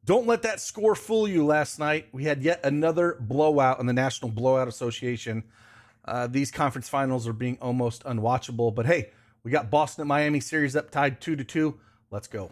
Don't let that score fool you last night. We had yet another blowout in the National Blowout Association. These conference finals are being almost unwatchable. But hey, we got Boston at Miami series up tied 2-2. Let's go.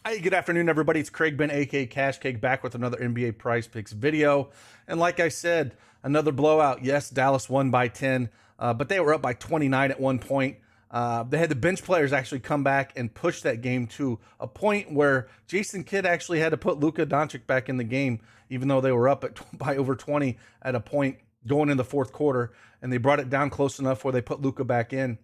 Hey, good afternoon, everybody. It's Craig Ben, aka Cash Cake, back with another NBA Prize Picks video. And like I said, another blowout. Yes, Dallas won by 10, but they were up by 29 at one point. They had the bench players actually come back and push that game to a point where Jason Kidd actually had to put Luka Doncic back in the game, even though they were up by over 20 at a point going in the fourth quarter. And they brought it down close enough where they put Luka back in.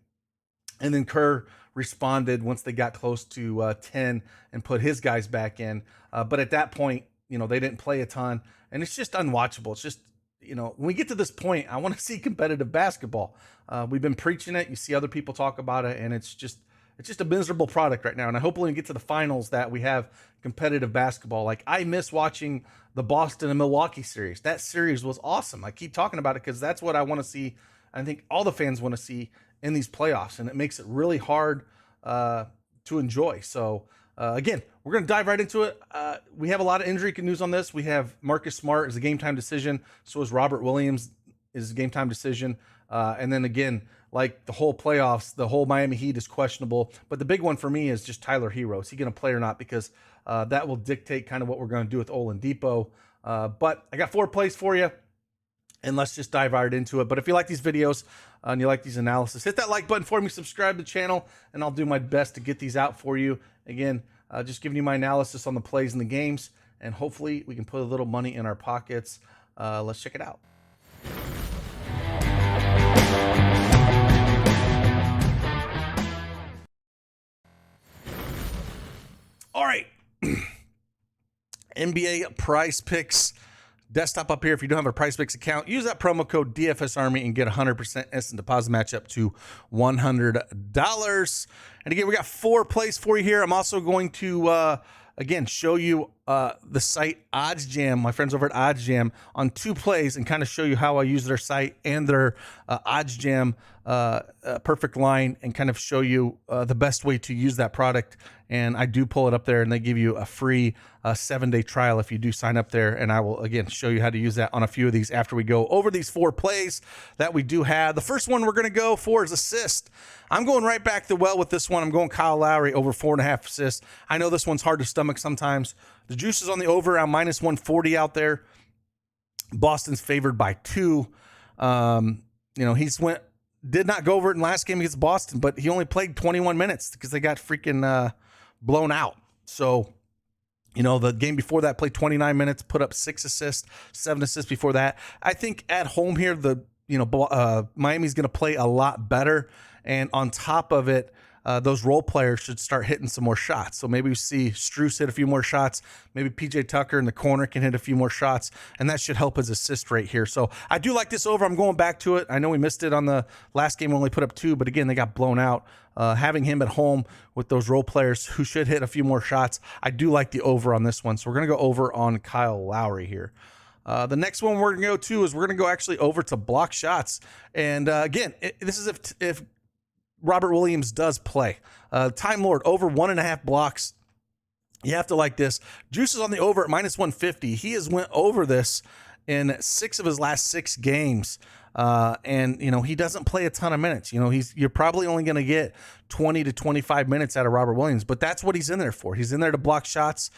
And then Kerr responded once they got close to 10 and put his guys back in. But at that point, they didn't play a ton. And it's just unwatchable. It's just, when we get to this point, I want to see competitive basketball. We've been preaching it. You see other people talk about it, and it's just a miserable product right now. And I hope when we get to the finals that we have competitive basketball. Like, I miss watching the Boston and Milwaukee series. That series was awesome. I keep talking about it because that's what I want to see. I think all the fans want to see in these playoffs, and it makes it really hard to enjoy. So again, we're going to dive right into it. We have a lot of injury news on this. We have Marcus Smart is a game time decision. So is Robert Williams is a game time decision. And then again, like the whole playoffs, the whole Miami Heat is questionable. But the big one for me is just Tyler Hero. Is he going to play or not? Because that will dictate kind of what we're going to do with Oladipo. But I got 4 plays for you, and let's just dive right into it. But if you like these videos and you like these analysis, hit that like button for me, subscribe to the channel, and I'll do my best to get these out for you. Again, just giving you my analysis on the plays and the games, and hopefully we can put a little money in our pockets. Let's check it out. All right. NBA Prize Picks desktop up here. If you don't have a Prizepicks account, use that promo code DFSArmy and get 100% instant deposit match up to $100. And again, we got 4 plays for you here. I'm also going to again show you the site ODDSJAM, my friends over at ODDSJAM, on 2 plays, and kind of show you how I use their site and their ODDSJAM perfect line, and kind of show you the best way to use that product. And I do pull it up there, and they give you a free 7-day trial if you do sign up there. And I will, again, show you how to use that on a few of these after we go over these 4 plays that we do have. The first one we're going to go for is assist. I'm going right back the well with this one. I'm going Kyle Lowry over 4.5 assists. I know this one's hard to stomach sometimes. The juice is on the over around minus 140 out there. Boston's favored by 2. Did not go over it in last game against Boston, but he only played 21 minutes because they got freaking blown out. So, the game before that, played 29 minutes, put up 6 assists, 7 assists before that. I think at home here, Miami's going to play a lot better. And on top of it, those role players should start hitting some more shots. So maybe we see Strus hit a few more shots. Maybe PJ Tucker in the corner can hit a few more shots, and that should help his assist rate here. So I do like this over. I'm going back to it. I know we missed it on the last game. We only put up 2, but again, they got blown out. Having him at home with those role players who should hit a few more shots, I do like the over on this one. So we're going to go over on Kyle Lowry here. The next one we're going to go to is we're going to go actually over to block shots. And again, this is if Robert Williams does play. Time Lord over 1.5 blocks. You have to like this. Juice is on the over at minus 150. He has went over this in 6 of his last 6 games. And he doesn't play a ton of minutes. You're probably only going to get 20 to 25 minutes out of Robert Williams, but that's what he's in there for. He's in there to block shots.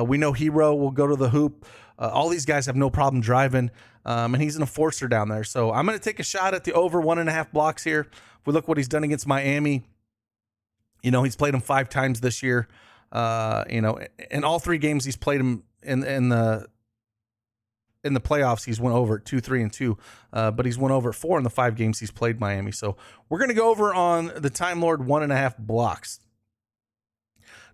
We know Hero will go to the hoop. All these guys have no problem driving. And he's an enforcer down there. So I'm going to take a shot at the over 1.5 blocks here. If we look what he's done against Miami, he's played him 5 times this year. In all 3 games he's played him in the playoffs, he's went over at 2, 3, and 2. But he's went over at 4 in the 5 games he's played Miami. So we're going to go over on the Time Lord 1.5 blocks.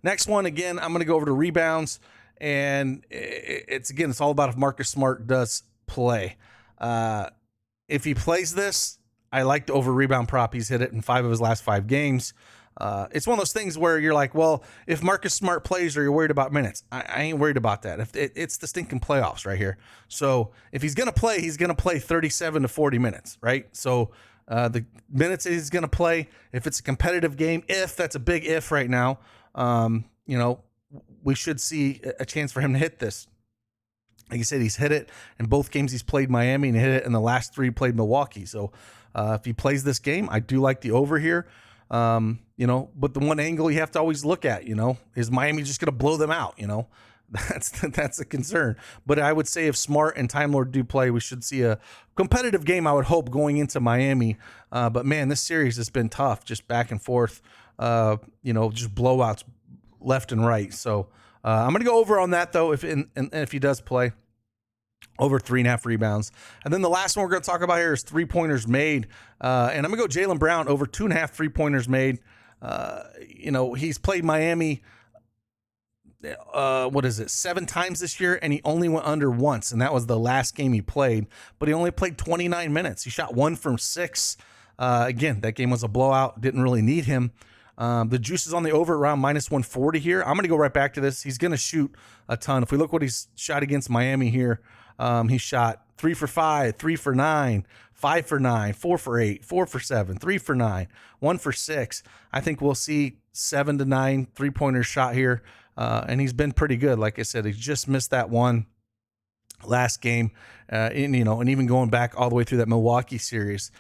Next one, again, I'm going to go over to rebounds. And it's all about if Marcus Smart does play. If he plays this, I like the over rebound prop. He's hit it in 5 of his last 5 games. It's one of those things where you're like, well, if Marcus Smart plays, or you're worried about minutes. I ain't worried about that. It's the stinking playoffs right here. So if he's going to play, he's going to play 37 to 40 minutes, right? So the minutes that he's going to play, if it's a competitive game, if that's a big if right now, you know, we should see a chance for him to hit this. Like you said, he's hit it in both games. He's played Miami and hit it in the last 3 played Milwaukee. So if he plays this game, I do like the over here. You know, but the one angle you have to always look at, you know, is Miami just going to blow them out? You know, that's a concern. But I would say if Smart and Time Lord do play, we should see a competitive game, I would hope, going into Miami. But man, this series has been tough, just back and forth, you know, just blowouts left and right. So I'm going to go over on that, though, if he does play. Over 3.5 rebounds. And then the last one we're going to talk about here is 3-pointers made. And I'm going to go Jaylen Brown over 2.5 3-pointers made. You know, he's played Miami, 7 times this year, and he only went under once, and that was the last game he played. But he only played 29 minutes. He shot 1 from 6. Again, that game was a blowout. Didn't really need him. The juice is on the over around -140 here. I'm going to go right back to this. He's going to shoot a ton. If we look what he's shot against Miami here, he shot 3 for 5, 3 for 9, 5 for 9, 4 for 8, 4 for 7, 3 for 9, 1 for 6. I think we'll see 7 to 9 3-pointers shot here. And he's been pretty good. Like I said, he just missed that one last game. And even going back all the way through that Milwaukee series,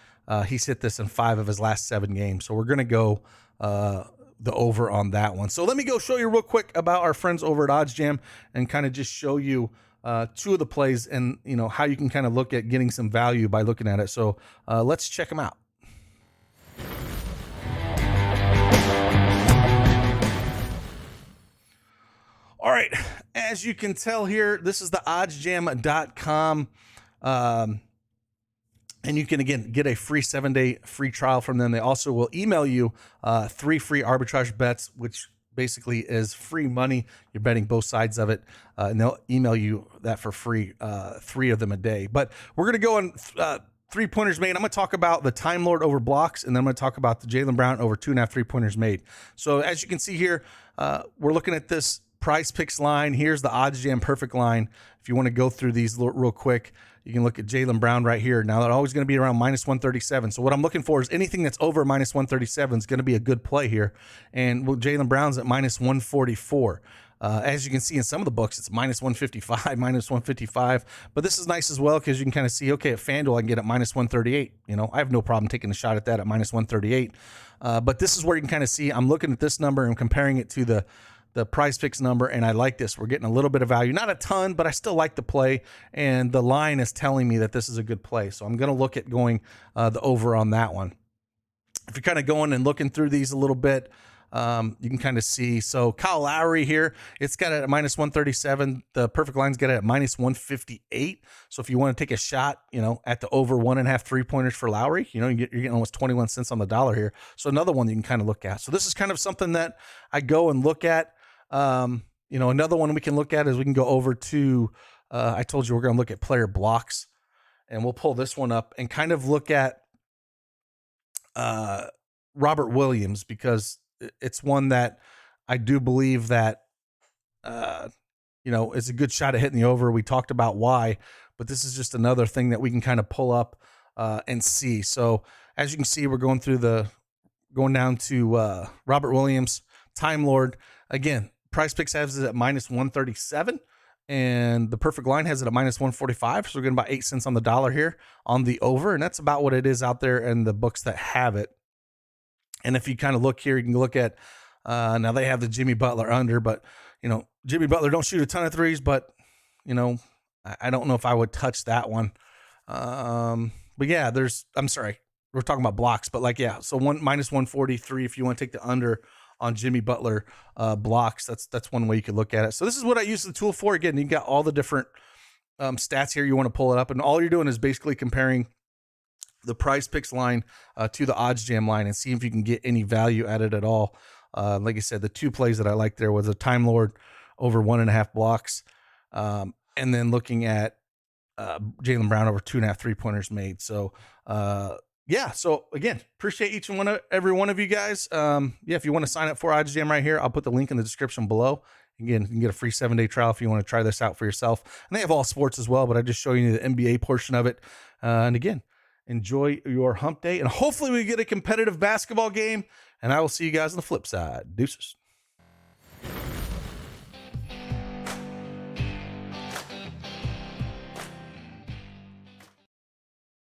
he's hit this in 5 of his last 7 games. So we're going to go the over on that one. So let me go show you real quick about our friends over at ODDSJAM and kind of just show you 2 of the plays and, you know, how you can kind of look at getting some value by looking at it. So let's check them out. All right, as you can tell here, this is the oddsjam.com. And you can, again, get a free 7-day free trial from them. They also will email you 3 free arbitrage bets, which basically is free money. You're betting both sides of it, and they'll email you that for free, 3 of them a day. But we're going to go on 3-pointers made. I'm going to talk about the Time Lord over blocks, and then I'm going to talk about the Jaylen Brown over 2.5 3-pointers made. So as you can see here, we're looking at this Prizepicks line. Here's the ODDSJAM perfect line. If you want to go through these real quick, you can look at Jaylen Brown right here. Now, they're always going to be around -137. So what I'm looking for is anything that's over -137 is going to be a good play here. And Jaylen Brown's at -144. As you can see in some of the books, it's -155, -155. But this is nice as well because you can kind of see, okay, at FanDuel, I can get at -138. You know, I have no problem taking a shot at that at -138. But this is where you can kind of see, I'm looking at this number and comparing it to the Prizepicks number, and I like this. We're getting a little bit of value, not a ton, but I still like the play, and the line is telling me that this is a good play. So I'm going to look at going the over on that one. If you're kind of going and looking through these a little bit, you can kind of see. So Kyle Lowry here, it's got it at -137. The perfect line's got it at -158. So if you want to take a shot, you know, at the over 1.5 3-pointers for Lowry, you know, you're getting almost 21 cents on the dollar here. So another one you can kind of look at. So this is kind of something that I go and look at. You know, another one we can look at is we can go over to, I told you we're going to look at player blocks, and we'll pull this one up and kind of look at Robert Williams, because it's one that I do believe that, you know, is a good shot at hitting the over. We talked about why, but this is just another thing that we can kind of pull up and see. So as you can see, we're going down to Robert Williams, Time Lord. Again, Prizepicks has it at -137, and the perfect line has it at -145. So we're getting about 8 cents on the dollar here on the over, and that's about what it is out there in the books that have it. And if you kind of look here, you can look at, now they have the Jimmy Butler under, but, you know, Jimmy Butler don't shoot a ton of threes, but, you know, I don't know if I would touch that one. But yeah, I'm sorry, we're talking about blocks, but like, yeah, so -143 if you want to take the under on Jimmy Butler blocks. That's one way you could look at it. So this is what I use the tool for. Again, you got all the different stats here. You want to pull it up, and all you're doing is basically comparing the Prizepicks line to the ODDSJAM line and see if you can get any value at it at all. Like I said, the 2 plays that I liked there was a Time Lord over 1.5 blocks, and then looking at Jaylen Brown over 2.5 3-pointers made. So yeah, so again, appreciate each and every one of you guys. Yeah, if you want to sign up for ODDSJAM right here, I'll put the link in the description below. Again, you can get a free 7-day trial if you want to try this out for yourself. And they have all sports as well, but I just show you the NBA portion of it. And again, Enjoy your hump day, and hopefully we get a competitive basketball game, and I will see you guys on the flip side. Deuces.